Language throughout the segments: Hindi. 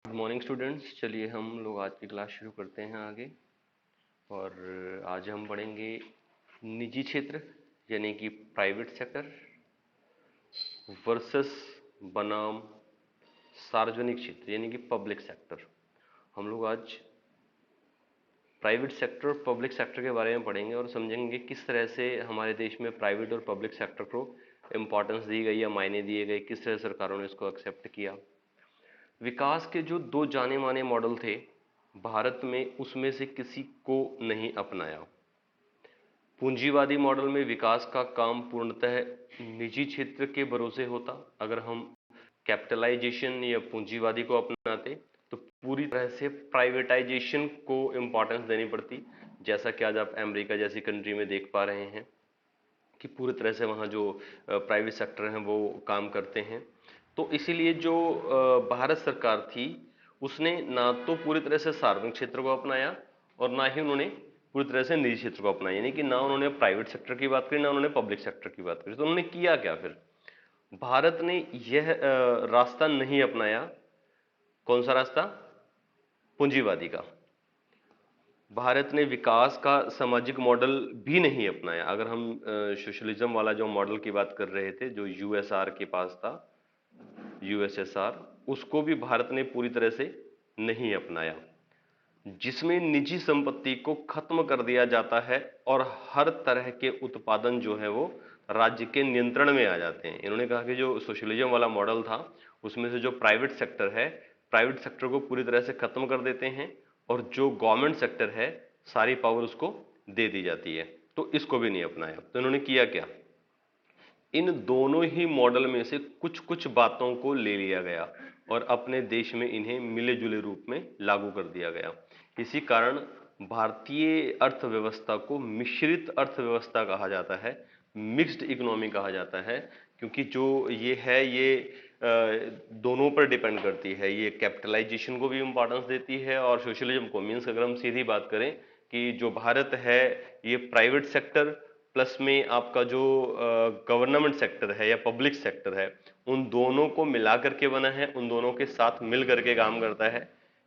Good morning students. चलिए हम लोग आज की क्लास शुरू करते हैं आगे। और आज हम पढ़ेंगे निजी क्षेत्र यानी कि प्राइवेट सेक्टर वर्सेस बनाम सार्वजनिक क्षेत्र यानी कि पब्लिक सेक्टर। हम लोग आज प्राइवेट सेक्टर और पब्लिक सेक्टर के बारे में पढ़ेंगे और समझेंगे किस तरह से हमारे देश में प्राइवेट और पब्लिक सेक्टर को इम्पोर्टेंस दी गई या मायने दिए गए, किस तरह सरकारों ने इसको एक्सेप्ट किया। विकास के जो दो जाने माने मॉडल थे भारत में, उसमें से किसी को नहीं अपनाया। पूंजीवादी मॉडल में विकास का काम पूर्णतः निजी क्षेत्र के भरोसे होता। अगर हम कैपिटलाइजेशन या पूंजीवादी को अपनाते तो पूरी तरह से प्राइवेटाइजेशन को इम्पोर्टेंस देनी पड़ती, जैसा कि आज आप अमेरिका जैसी कंट्री में देख पा रहे हैं कि पूरी तरह से वहाँ जो प्राइवेट सेक्टर हैं वो काम करते हैं। तो इसीलिए जो भारत सरकार थी उसने ना तो पूरी तरह से सार्वजनिक क्षेत्र को अपनाया और ना ही उन्होंने पूरी तरह से निजी क्षेत्र को अपनाया, यानी कि ना उन्होंने प्राइवेट सेक्टर की बात करी ना उन्होंने पब्लिक सेक्टर की बात करी। तो उन्होंने किया क्या फिर? भारत ने यह रास्ता नहीं अपनाया। कौन सा रास्ता? पूंजीवादी का। भारत ने विकास का सामाजिक मॉडल भी नहीं अपनाया। अगर हम सोशलिज्म वाला जो मॉडल की बात कर रहे थे जो यूएसआर के पास था, यूएसएसआर, उसको भी भारत ने पूरी तरह से नहीं अपनाया, जिसमें निजी संपत्ति को खत्म कर दिया जाता है और हर तरह के उत्पादन जो है वो राज्य के नियंत्रण में आ जाते हैं। इन्होंने कहा कि जो सोशलिज्म वाला मॉडल था उसमें से जो प्राइवेट सेक्टर है, प्राइवेट सेक्टर को पूरी तरह से खत्म कर देते हैं और जो गवर्नमेंट सेक्टर है सारी पावर उसको दे दी जाती है। तो इसको भी नहीं अपनाया। तो इन्होंने किया क्या? इन दोनों ही मॉडल में से कुछ कुछ बातों को ले लिया गया और अपने देश में इन्हें मिले जुले रूप में लागू कर दिया गया। इसी कारण भारतीय अर्थव्यवस्था को मिश्रित अर्थव्यवस्था कहा जाता है, मिक्स्ड इकोनॉमी कहा जाता है, क्योंकि जो ये है ये दोनों पर डिपेंड करती है। ये कैपिटलाइजेशन को भी इम्पोर्टेंस देती है और सोशलिज्म को। मीन्स अगर हम सीधी बात करें कि जो भारत है ये प्राइवेट सेक्टर प्लस में आपका जो गवर्नमेंट सेक्टर है या पब्लिक सेक्टर है, उन दोनों को मिला करके बना है, उन दोनों के साथ मिल करके काम करता है।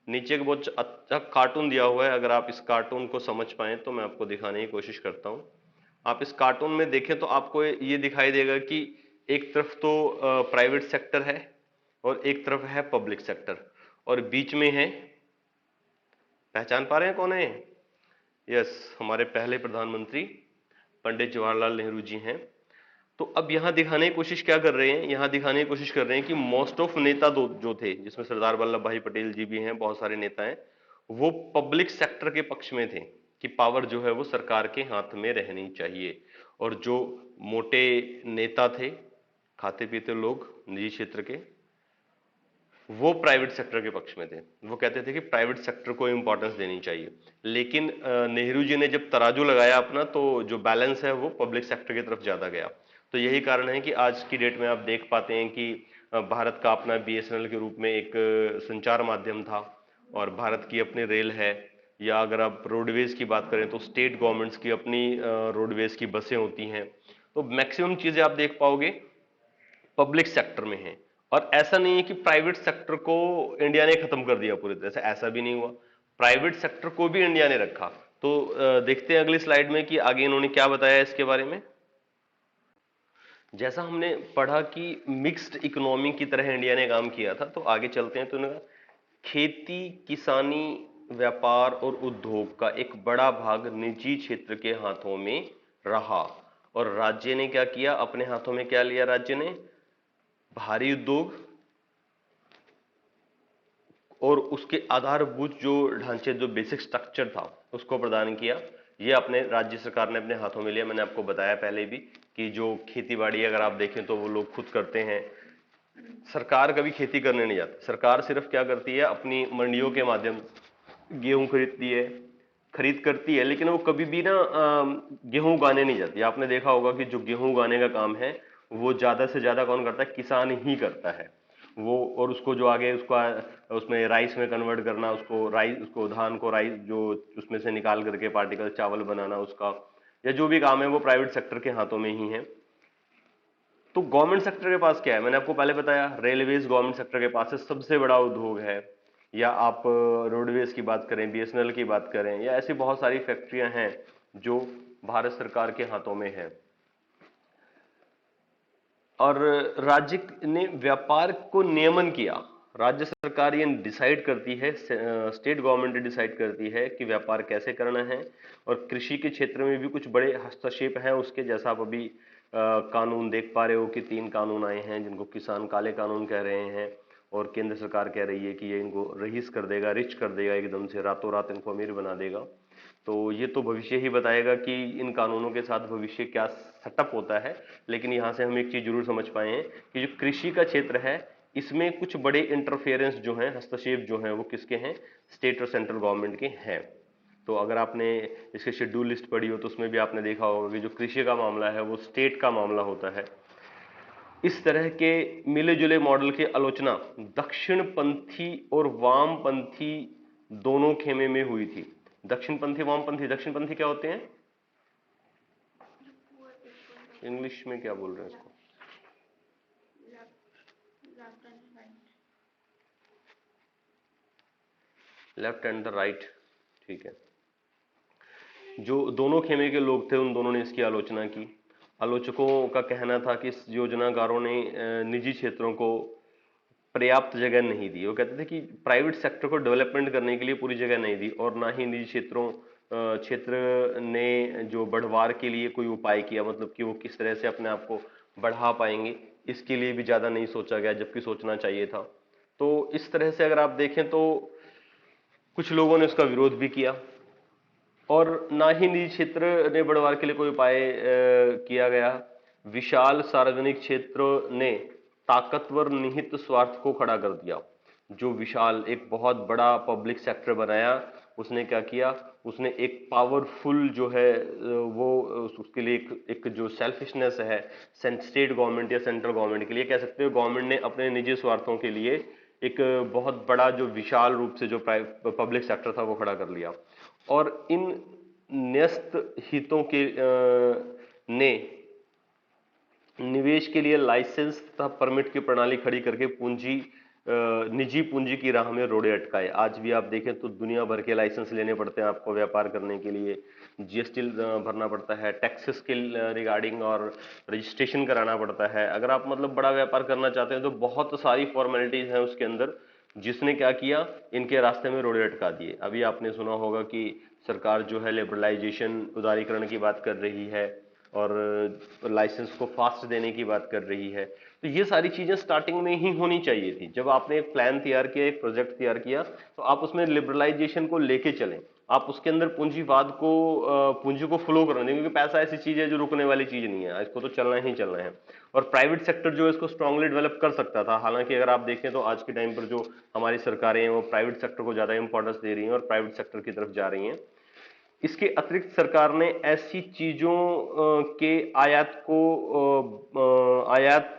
नीचे एक बहुत अच्छा कार्टून दिया हुआ है, अगर आप इस कार्टून को समझ पाए तो मैं आपको दिखाने की कोशिश करता हूँ। आप इस कार्टून में देखें तो आपको ये दिखाई देगा कि एक तरफ तो प्राइवेट सेक्टर है और एक तरफ है पब्लिक सेक्टर और बीच में है, पहचान पा रहे हैं कौन है? यस, हमारे पहले प्रधानमंत्री पंडित जवाहरलाल नेहरू जी हैं। तो अब यहां दिखाने की कोशिश क्या कर रहे हैं? यहां दिखाने की कोशिश कर रहे हैं कि मोस्ट ऑफ नेता जो थे, जिसमें सरदार वल्लभ भाई पटेल जी भी हैं, बहुत सारे नेता हैं, वो पब्लिक सेक्टर के पक्ष में थे कि पावर जो है वो सरकार के हाथ में रहनी चाहिए। और जो मोटे नेता थे, खाते पीते लोग निजी क्षेत्र के, वो प्राइवेट सेक्टर के पक्ष में थे। वो कहते थे कि प्राइवेट सेक्टर को इंपॉर्टेंस देनी चाहिए। लेकिन नेहरू जी ने जब तराजू लगाया अपना, तो जो बैलेंस है वो पब्लिक सेक्टर की तरफ ज्यादा गया। तो यही कारण है कि आज की डेट में आप देख पाते हैं कि भारत का अपना बीएसएनएल के रूप में एक संचार माध्यम था और भारत की अपनी रेल है, या अगर आप रोडवेज की बात करें तो स्टेट गवर्नमेंट्स की अपनी रोडवेज की बसें होती हैं। तो मैक्सिमम चीजें आप देख पाओगे पब्लिक सेक्टर में है। और ऐसा नहीं है कि प्राइवेट सेक्टर को इंडिया ने खत्म कर दिया पूरी तरह से, ऐसा भी नहीं हुआ। प्राइवेट सेक्टर को भी इंडिया ने रखा। तो देखते हैं अगली स्लाइड में कि आगे इन्होंने क्या बताया इसके बारे में। जैसा हमने पढ़ा कि मिक्स्ड इकोनॉमी की तरह इंडिया ने काम किया था, तो आगे चलते हैं। तो इन्होंने खेती, किसानी, व्यापार और उद्योग का एक बड़ा भाग निजी क्षेत्र के हाथों में रहा और राज्य ने क्या किया? अपने हाथों में क्या लिया राज्य ने? भारी उद्योग और उसके आधारभूत जो ढांचे, जो बेसिक स्ट्रक्चर था, उसको प्रदान किया। ये अपने राज्य सरकार ने अपने हाथों में लिया। मैंने आपको बताया पहले भी कि जो खेती बाड़ी अगर आप देखें तो वो लोग खुद करते हैं। सरकार कभी खेती करने नहीं जाती। सरकार सिर्फ क्या करती है? अपनी मंडियों के माध्यम गेहूं खरीदती है, खरीद करती है, लेकिन वो कभी भी ना गेहूं उगाने नहीं जाती। आपने देखा होगा कि जो गेहूं उगाने का काम है वो ज्यादा से ज्यादा कौन करता है? किसान ही करता है वो। और उसको जो आगे उसको उसमें राइस में कन्वर्ट करना, उसको राइस, उसको धान को राइस जो उसमें से निकाल करके पार्टिकल चावल बनाना, उसका या जो भी काम है वो प्राइवेट सेक्टर के हाथों में ही है। तो गवर्नमेंट सेक्टर के पास क्या है? मैंने आपको पहले बताया, रेलवेज गवर्नमेंट सेक्टर के पास है, सबसे बड़ा उद्योग है। या आप रोडवेज की बात करें, बीएसएनएल की बात करें, या ऐसी बहुत सारी फैक्ट्रियां हैं जो भारत सरकार के हाथों में है। और राज्य ने व्यापार को नियमन किया। राज्य सरकार ये डिसाइड करती है, स्टेट गवर्नमेंट डिसाइड करती है कि व्यापार कैसे करना है। और कृषि के क्षेत्र में भी कुछ बड़े हस्तक्षेप हैं उसके, जैसा आप अभी कानून देख पा रहे हो कि 3 कानून आए हैं जिनको किसान काले कानून कह रहे हैं, और केंद्र सरकार कह रही है कि ये इनको रईस कर देगा, रिच कर देगा, एकदम से रातों रात इनको अमीर बना देगा। तो ये तो भविष्य ही बताएगा कि इन कानूनों के साथ भविष्य क्या सेटअप होता है। लेकिन यहाँ से हम एक चीज जरूर समझ पाए हैं कि जो कृषि का क्षेत्र है, इसमें कुछ बड़े इंटरफेरेंस जो हैं, हस्तक्षेप जो हैं, वो किसके हैं? स्टेट और सेंट्रल गवर्नमेंट के हैं। तो अगर आपने इसके शेड्यूल लिस्ट पढ़ी हो तो उसमें भी आपने देखा होगा कि जो कृषि का मामला है वो स्टेट का मामला होता है। इस तरह के मिले जुले मॉडल की आलोचना दक्षिणपंथी और वामपंथी दोनों खेमे में हुई थी। दक्षिणपंथी, वामपंथी। दक्षिणपंथी क्या होते हैं? इंग्लिश में क्या बोल रहे हैं इसको? लेफ्ट एंड द राइट, ठीक है। जो दोनों खेमे के लोग थे उन दोनों ने इसकी आलोचना की। आलोचकों का कहना था कि इस योजनाकारों ने निजी क्षेत्रों को पर्याप्त जगह नहीं दी। वो कहते थे कि प्राइवेट सेक्टर को डेवलपमेंट करने के लिए पूरी जगह नहीं दी, और ना ही निजी क्षेत्र ने जो बढ़वार के लिए कोई उपाय किया, मतलब कि वो किस तरह से अपने आप को बढ़ा पाएंगे, इसके लिए भी ज़्यादा नहीं सोचा गया, जबकि सोचना चाहिए था। तो इस तरह से अगर आप देखें तो कुछ लोगों ने उसका विरोध भी किया, और ना ही निजी क्षेत्र ने बढ़वार के लिए कोई उपाय किया गया। विशाल सार्वजनिक क्षेत्र ने ताकतवर निहित स्वार्थ को खड़ा कर दिया। जो विशाल एक बहुत बड़ा पब्लिक सेक्टर बनाया, उसने क्या किया? उसने एक पावरफुल जो है वो उसके लिए एक जो सेल्फिशनेस है स्टेट गवर्नमेंट या सेंट्रल गवर्नमेंट के लिए, कह सकते हो गवर्नमेंट ने अपने निजी स्वार्थों के लिए एक बहुत बड़ा जो विशाल रूप से जो पब्लिक सेक्टर था वो खड़ा कर लिया। और इन न्यस्त हितों के ने निवेश के लिए लाइसेंस तथा परमिट की प्रणाली खड़ी करके निजी पूंजी की राह में रोड़े अटकाए। आज भी आप देखें तो दुनिया भर के लाइसेंस लेने पड़ते हैं आपको व्यापार करने के लिए, जीएसटी भरना पड़ता है, टैक्सेस के रिगार्डिंग और रजिस्ट्रेशन कराना पड़ता है। अगर आप मतलब बड़ा व्यापार करना चाहते हैं तो बहुत सारी फॉर्मेलिटीज हैं उसके अंदर, जिसने क्या किया? इनके रास्ते में रोड़े अटका दिए। अभी आपने सुना होगा कि सरकार जो है लिबरलाइजेशन, उदारीकरण की बात कर रही है, और लाइसेंस को फास्ट देने की बात कर रही है। तो ये सारी चीजें स्टार्टिंग में ही होनी चाहिए थी। जब आपने एक प्लान तैयार किया, एक प्रोजेक्ट तैयार किया, तो आप उसमें लिबरलाइजेशन को लेके चलें। आप उसके अंदर पूंजीवाद को पूंजी को फ्लो करने दें, क्योंकि पैसा ऐसी चीज है जो रुकने वाली चीज नहीं है, इसको तो चलना ही चलना है। और प्राइवेट सेक्टर जो है इसको स्ट्रांगली डेवलप कर सकता था। हालांकि अगर आप देखें तो आज के टाइम पर जो हमारी सरकारें हैं वो प्राइवेट सेक्टर को ज्यादा इंपॉर्टेंस दे रही हैं और प्राइवेट सेक्टर की तरफ जा रही हैं। इसके अतिरिक्त सरकार ने ऐसी चीजों के आयात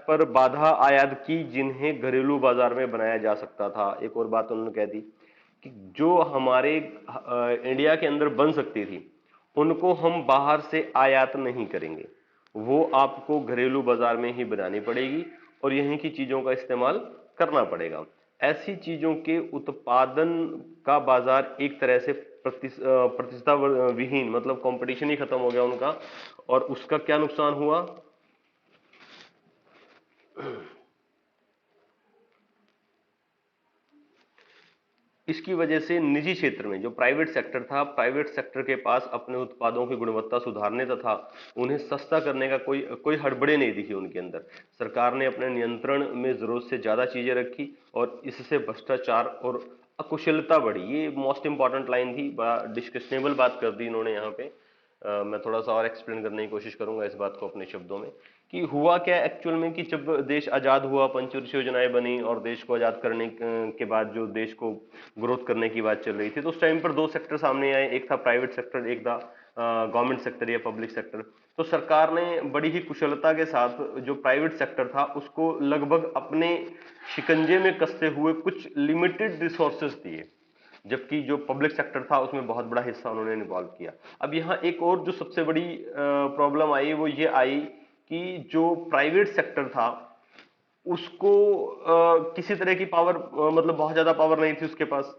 पर बाधा आयात की जिन्हें घरेलू बाजार में बनाया जा सकता था। एक और बात उन्होंने कह दी कि जो हमारे इंडिया के अंदर बन सकती थी उनको हम बाहर से आयात नहीं करेंगे, वो आपको घरेलू बाजार में ही बनानी पड़ेगी और यहीं की चीजों का इस्तेमाल करना पड़ेगा। ऐसी चीजों के उत्पादन का बाजार एक तरह से प्रतिस्पर्धा विहीन, मतलब कंपटीशन ही खत्म हो गया उनका। और उसका क्या नुकसान हुआ? इसकी वजह से निजी क्षेत्र में जो प्राइवेट सेक्टर था, प्राइवेट सेक्टर के पास अपने उत्पादों की गुणवत्ता सुधारने तथा उन्हें सस्ता करने का कोई हड़बड़ी नहीं दिखी उनके अंदर। सरकार ने अपने नियंत्रण में जरूरत से ज्यादा चीजें रखी और इससे भ्रष्टाचार और अकुशलता बढ़ी। ये मोस्ट इंपॉर्टेंट लाइन थी, बड़ा डिस्कशनेबल बात कर दी इन्होंने यहाँ पे। मैं थोड़ा सा और एक्सप्लेन करने की कोशिश करूंगा इस बात को अपने शब्दों में कि हुआ क्या एक्चुअल में कि जब देश आज़ाद हुआ, पंचवर्षीय योजनाएं बनी और देश को आज़ाद करने के बाद जो देश को ग्रोथ करने की बात चल रही थी, तो उस टाइम पर 2 सेक्टर सामने आए, एक था प्राइवेट सेक्टर, एक था गवर्नमेंट सेक्टर या पब्लिक सेक्टर। तो सरकार ने बड़ी ही कुशलता के साथ जो प्राइवेट सेक्टर था उसको लगभग अपने शिकंजे में कसते हुए कुछ लिमिटेड रिसोर्सेज दिए, जबकि जो पब्लिक सेक्टर था उसमें बहुत बड़ा हिस्सा उन्होंने इन्वॉल्व किया। अब यहाँ एक और जो सबसे बड़ी प्रॉब्लम आई वो ये आई कि जो प्राइवेट सेक्टर था उसको किसी तरह की पावर, मतलब बहुत ज्यादा पावर नहीं थी उसके पास।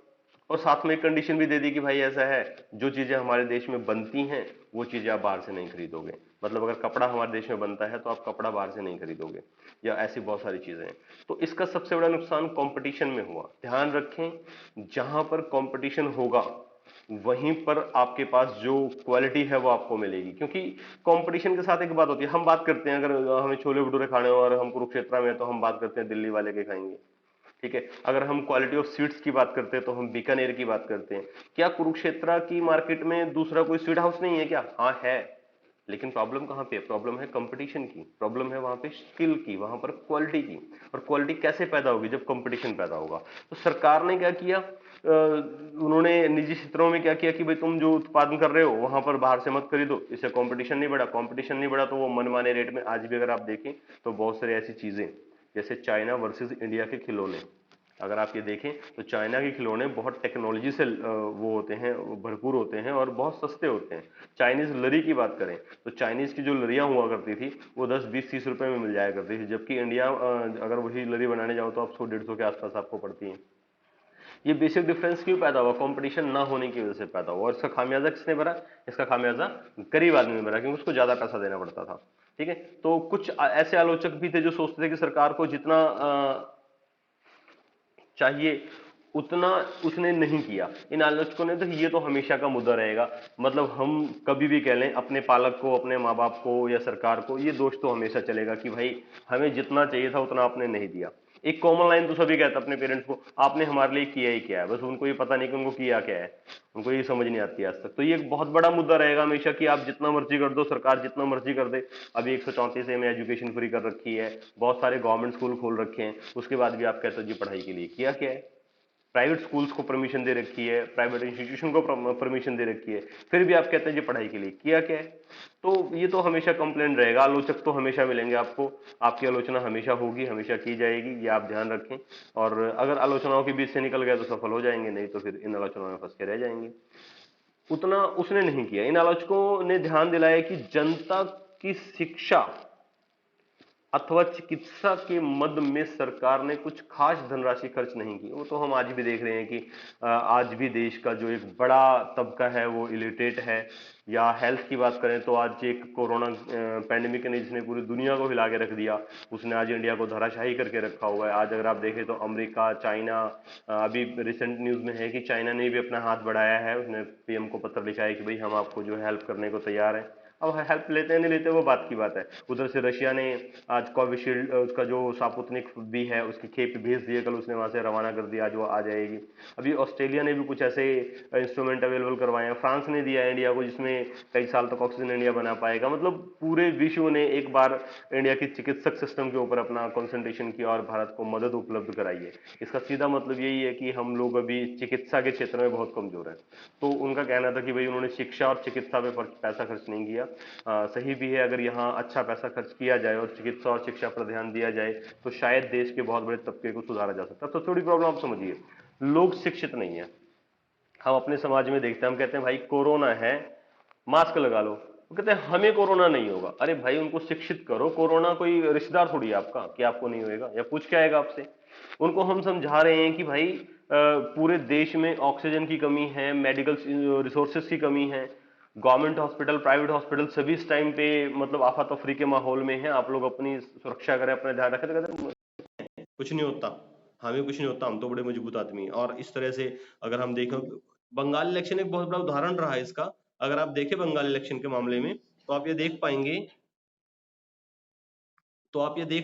और साथ में एक कंडीशन भी दे दी कि भाई ऐसा है, जो चीजें हमारे देश में बनती हैं वो चीजें आप बाहर से नहीं खरीदोगे। मतलब अगर कपड़ा हमारे देश में बनता है तो आप कपड़ा बाहर से नहीं खरीदोगे, या ऐसी बहुत सारी चीजें हैं। तो इसका सबसे बड़ा नुकसान कंपटीशन में हुआ। ध्यान रखें, जहां पर कंपटीशन होगा वहीं पर आपके पास जो क्वालिटी है वो आपको मिलेगी। क्योंकि कंपटीशन के साथ एक बात होती है, हम बात करते हैं अगर हमें छोले भटूरे खाने हो और हम कुरुक्षेत्र में, तो हम बात करते हैं दिल्ली वाले के खाएंगे, ठीक है। अगर हम क्वालिटी ऑफ सीड्स की बात करते हैं तो हम बीकानेर की बात करते हैं। क्या कुरुक्षेत्र की मार्केट में दूसरा कोई सीड हाउस नहीं है क्या? हाँ है। लेकिन प्रॉब्लम कहाँ पे है? प्रॉब्लम है कंपटीशन की, प्रॉब्लम है वहां पे स्किल की, वहां पर क्वालिटी की। और क्वालिटी कैसे पैदा होगी? जब कंपटीशन पैदा होगा। तो सरकार ने क्या किया, उन्होंने निजी क्षेत्रों में क्या किया कि भाई तुम जो उत्पादन कर रहे हो वहां पर बाहर से मत खरीदो, इससे कंपटीशन नहीं बढ़ा। कंपटीशन नहीं बढ़ा तो वो मनमाने रेट में, आज भी अगर आप देखें तो बहुत सारी ऐसी चीजें, जैसे चाइना वर्सेस इंडिया के खिलौने, अगर आप ये देखें तो चाइना के खिलौने बहुत टेक्नोलॉजी से वो होते हैं, भरपूर होते हैं और बहुत सस्ते होते हैं। चाइनीज लरी की बात करें तो चाइनीज की जो लरियां हुआ करती थी वो 10 20 30 रुपए में मिल जाया करती थी, जबकि इंडिया अगर वही लरी बनाने जाओ तो आप 100 150 के आसपास आपको पड़ती है। ये बेसिक डिफरेंस क्यों पैदा हुआ? कंपटीशन ना होने की वजह से पैदा हुआ। और इसका खामियाजा किसने भरा? इसका खामियाजा गरीब आदमी ने भरा, क्योंकि उसको ज्यादा पैसा देना पड़ता था, ठीक है। तो कुछ ऐसे आलोचक भी थे जो सोचते थे कि सरकार को जितना चाहिए उतना उसने नहीं किया। इन आलोचकों ने तो ये तो हमेशा का मुद्दा रहेगा, मतलब हम कभी भी कह लें अपने पालक को, अपने माँ बाप को या सरकार को, ये दोष तो हमेशा चलेगा कि भाई हमें जितना चाहिए था उतना आपने नहीं दिया। एक कॉमन लाइन तो सभी कहते हैं अपने पेरेंट्स को, आपने हमारे लिए किया ही क्या है। बस उनको ये पता नहीं कि उनको किया क्या है, उनको ये समझ नहीं आती आज तक। तो ये एक बहुत बड़ा मुद्दा रहेगा हमेशा कि आप जितना मर्जी कर दो, सरकार जितना मर्जी कर दे। अभी 134A में एजुकेशन फ्री कर रखी है, बहुत सारे गवर्नमेंट स्कूल खोल रखे हैं, उसके बाद भी आप कहते हो जी पढ़ाई के लिए किया क्या है। प्राइवेट स्कूल्स को परमिशन दे रखी है, प्राइवेट इंस्टीट्यूशन को परमिशन दे रखी है, फिर भी आप कहते हैं जी पढ़ाई के लिए किया क्या है। तो ये तो हमेशा कंप्लेंट रहेगा, आलोचक तो हमेशा मिलेंगे आपको, आपकी आलोचना हमेशा होगी, हमेशा की जाएगी, ये आप ध्यान रखें। और अगर आलोचनाओं के बीच से निकल गए तो सफल हो जाएंगे, नहीं तो फिर इन आलोचनाओं में फंस के रह जाएंगे। उतना उसने नहीं किया। इन आलोचकों ने ध्यान दिलाया कि जनता की शिक्षा अथवा चिकित्सा के मद में सरकार ने कुछ खास धनराशि खर्च नहीं की। वो तो हम आज भी देख रहे हैं कि आज भी देश का जो एक बड़ा तबका है वो इलिटरेट है। या हेल्थ की बात करें तो आज एक कोरोना पैंडेमिक ने जिसने पूरी दुनिया को हिला के रख दिया, उसने आज इंडिया को धराशायी करके रखा हुआ है। आज अगर आप देखें तो अमेरिका, चाइना, अभी रिसेंट न्यूज में है कि चाइना ने भी अपना हाथ बढ़ाया है, उसने पीएम को पत्र लिखा है कि भाई हम आपको जो है हेल्प करने को तैयार हैं। अब हेल्प लेते हैं नहीं लेते वो बात की बात है। उधर से रशिया ने आज कोविशील्ड उसका जो सापुतनिक भी है उसकी खेप भेज दिए, कल उसने वहां से रवाना कर दिया, आज वो आ जाएगी। अभी ऑस्ट्रेलिया ने भी कुछ ऐसे इंस्ट्रूमेंट अवेलेबल करवाए हैं, फ्रांस ने दिया है इंडिया को जिसमें कई साल तक ऑक्सीजन इंडिया बना पाएगा। मतलब पूरे विश्व ने एक बार इंडिया की चिकित्सक सिस्टम के ऊपर अपना कंसंट्रेशन किया और भारत को मदद उपलब्ध कराई है। इसका सीधा मतलब यही है कि हम लोग अभी चिकित्सा के क्षेत्र में बहुत कमजोर हैं। तो उनका कहना था कि भाई उन्होंने शिक्षा और चिकित्सा पे पैसा खर्च नहीं किया। सही भी है, अगर यहाँ अच्छा पैसा खर्च किया जाए और चिकित्सा और शिक्षा पर ध्यान दिया जाए तो शायद देश के बहुत बड़े तबके को सुधारा जा सकता है। तो थोड़ी प्रॉब्लम आप समझिए, लोग शिक्षित नहीं है। हम अपने समाज में देखते हैं, हम कहते हैं भाई कोरोना है मास्क लगा लो, वो कहते हैं हमें कोरोना नहीं होगा। अरे भाई उनको शिक्षित करो, कोरोना कोई रिश्तेदार थोड़ी है आपका कि आपको नहीं होएगा या पूछ के आएगा आपसे। उनको हम समझा रहे हैं कि भाई पूरे देश में ऑक्सीजन की कमी है, मेडिकल रिसोर्सेज की कमी है, गवर्नमेंट हॉस्पिटल, प्राइवेट हॉस्पिटल सभी इस टाइम पे मतलब आफा तफरी के माहौल में है, आप लोग अपनी सुरक्षा करें, अपना ध्यान रखें। तो कहते हैं कुछ नहीं होता, हमें कुछ नहीं होता, हम तो बड़े मजबूत आदमी हैं। और इस तरह से अगर हम देखें, बंगाल इलेक्शन एक बहुत बड़ा उदाहरण रहा है इसका। अगर आप देखें बंगाल इलेक्शन के मामले में तो आप ये देख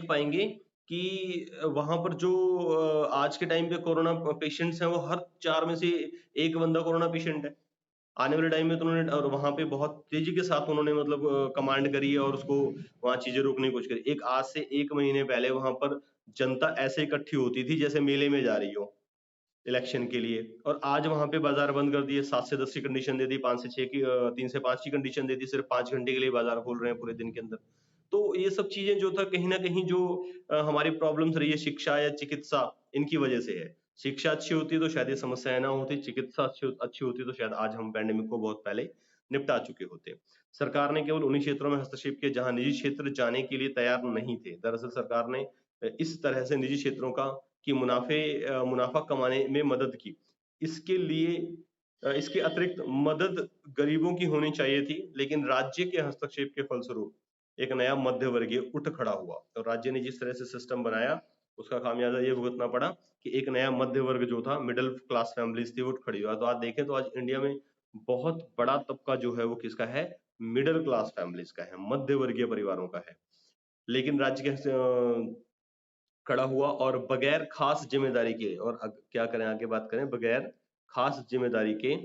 पाएंगे, कि वहां पर जो आज के टाइम पे कोरोना पेशेंट्स हैं वो हर 4 में से एक बंदा कोरोना पेशेंट है। आने वाले टाइम में तो उन्होंने, और वहां पे बहुत तेजी के साथ उन्होंने मतलब कमांड करी है और उसको वहां चीजें रोकने की कोशिश करी। एक आज से 1 महीने पहले वहां पर जनता ऐसे इकट्ठी होती थी जैसे मेले में जा रही हो इलेक्शन के लिए, और आज वहां पे बाजार बंद कर दिए, 7 से 10 की कंडीशन दे दी, 5 से 6 की, 3 से 5 की कंडीशन दे दी, सिर्फ 5 घंटे के लिए बाजार खोल रहे हैं पूरे दिन के अंदर। तो ये सब चीजें जो था कहीं ना कहीं जो हमारी प्रॉब्लम्स रही है शिक्षा या चिकित्सा, इनकी वजह से है। शिक्षा अच्छी होती तो शायद ये समस्याएं ना होती, चिकित्सा अच्छी होती तो शायद आज हम पैंडेमिक को बहुत पहले निपटा चुके होते। सरकार ने केवल उन्हीं क्षेत्रों में हस्तक्षेप किया जहां निजी क्षेत्र जाने के लिए तैयार नहीं थे। दरअसल सरकार ने इस तरह से निजी क्षेत्रों का कि मुनाफा कमाने में मदद की। इसके लिए इसके अतिरिक्त मदद गरीबों की होनी चाहिए थी, लेकिन राज्य के हस्तक्षेप के फलस्वरूप एक नया मध्य वर्गीय उठ खड़ा हुआ। तो राज्य ने जिस तरह से सिस्टम बनाया, उसका खामियाजा ये भुगतना पड़ा कि एक नया मध्य वर्ग जो था, मिडिल क्लास फैमिलीज थी, वो उठ खड़ी हुआ। तो आज देखें तो आज इंडिया में बहुत बड़ा तबका जो है वो किसका है? मिडिल क्लास फैमिलीज का है, मध्य वर्गीय परिवारों का है। लेकिन राज्य कैसे खड़ा हुआ और बगैर खास जिम्मेदारी के, और क्या करें, आगे बात करें, बगैर खास जिम्मेदारी के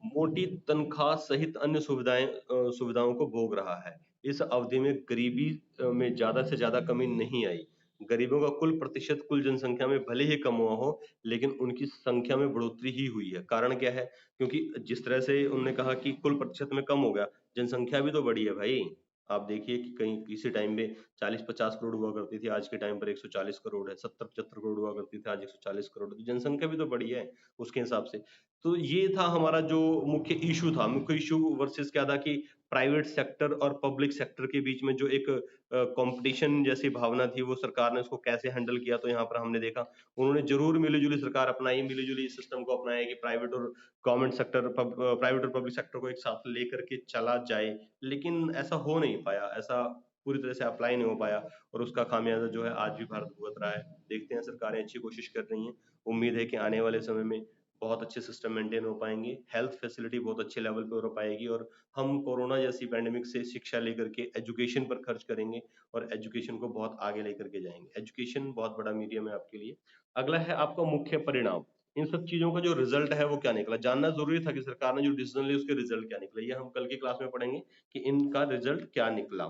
मोटी तनख्वाह सहित अन्य सुविधाओं को भोग रहा है। इस अवधि में गरीबी में ज्यादा से ज्यादा कमी नहीं आई। गरीबों का कुल प्रतिशत कुल जनसंख्या में भले ही कम हुआ हो, लेकिन उनकी संख्या में बढ़ोतरी ही हुई है। कारण क्या है? क्योंकि जिस तरह से उन्होंने कहा कि कुल प्रतिशत में कम हो गया, जनसंख्या भी तो बढ़ी है भाई। आप देखिए कि कहीं किसी टाइम में 40-50 करोड़ हुआ करती थी, आज के टाइम पर 140 करोड़ है। 70-75 करोड़ हुआ करती थी, आज 140 करोड़। तो जनसंख्या भी तो बढ़ी है उसके हिसाब से। तो ये था हमारा जो मुख्य इशू था। मुख्य इशू वर्सेस क्या था कि प्राइवेट सेक्टर और पब्लिक सेक्टर के बीच में जो एक कंपटीशन जैसी भावना थी, वो सरकार ने उसको कैसे हैंडल किया। तो यहाँ पर हमने देखा, उन्होंने जरूर मिली-जुली सरकार अपनाई, मिली-जुली सिस्टम को अपनाया कि प्राइवेट और गवर्नमेंट सेक्टर, प्राइवेट और पब्लिक सेक्टर को एक साथ लेकर के चला जाए। लेकिन ऐसा हो नहीं पाया, ऐसा पूरी तरह से अप्लाई नहीं हो पाया, और उसका खामियाजा जो है आज भी भारत भुगत रहा है। देखते हैं, सरकारें अच्छी कोशिश कर रही हैं। उम्मीद है कि आने वाले समय में बहुत अच्छे सिस्टम मेंटेन हो पाएंगे, हेल्थ फैसिलिटी बहुत अच्छे लेवल पे हो पाएगी, और हम कोरोना जैसी पैंडेमिक से शिक्षा लेकर के एजुकेशन पर खर्च करेंगे, और एजुकेशन को बहुत आगे लेकर के जाएंगे। एजुकेशन बहुत बड़ा मीडियम है आपके लिए। अगला है आपका मुख्य परिणाम। इन सब चीजों का जो रिजल्ट है वो क्या निकला, जानना जरूरी था कि सरकार ने जो डिसीजन लिया उसके रिजल्ट क्या निकले। ये हम कल की क्लास में पढ़ेंगे कि इनका रिजल्ट क्या निकला,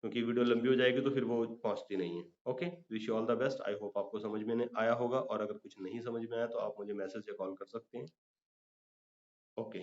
क्योंकि वीडियो लंबी हो जाएगी तो फिर वो पहुंचती नहीं है। Okay, wish you all the best. I hope आपको समझ में आया होगा, और अगर कुछ नहीं समझ में आया तो आप मुझे मैसेज या कॉल कर सकते हैं। ओके।